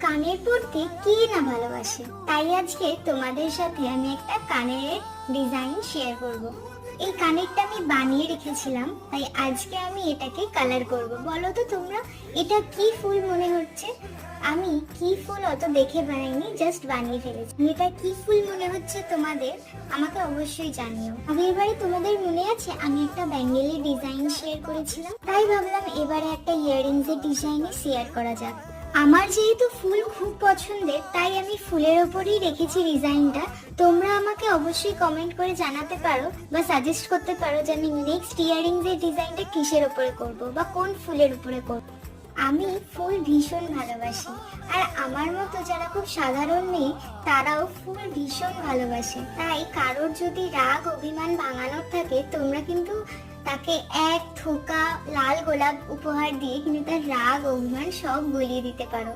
কানের পরতে কে না ভালোবাসে। তাই আজকে তোমাদের সাথে আমি একটা কানের ডিজাইন শেয়ার করব। এই কানেরটা আমি বানিয়ে রেখেছিলাম, তাই আজকে আমি এটাকে কালার করব। বলো তো তোমরা, এটা কি ফুল মনে হচ্ছে? আমি কি ফুল অত দেখে বানাইনি, জাস্ট বানিয়ে ফেলেছি। এটা কি ফুল মনে হচ্ছে তোমাদের আমাকে অবশ্যই জানিও। আগের বারে তোমাদের মনে আছে আমি একটা ব্যাঙ্গেলের ডিজাইন শেয়ার করেছিলাম, তাই ভাবলাম এবারে একটা ইয়াররিংস এর ডিজাইনে শেয়ার করা যাক। আমার যেহেতু ফুল খুব পছন্দের, তাই আমি ফুলের ওপরেই রেখেছি ডিজাইনটা। তোমরা আমাকে অবশ্যই কমেন্ট করে জানাতে পারো বা সাজেস্ট করতে পারো যে আমি নেক্সট ইয়াররিংস এর ডিজাইনটা কিসের উপরে করব বা কোন ফুলের উপরে করব। আমি ফুল ভীষণ ভালোবাসি, আর আমার মতো যারা খুব সাধারণ মেয়ে তারাও ফুল ভীষণ ভালোবাসে। তাই কারোর যদি রাগ অভিমান ভাঙানোর থাকে, তোমরা কিন্তু তাকে এক থোকা লাল গোলাপ উপহার দিয়ে কিন্তু তার রাগ অভিমান সব গলিয়ে দিতে পারো।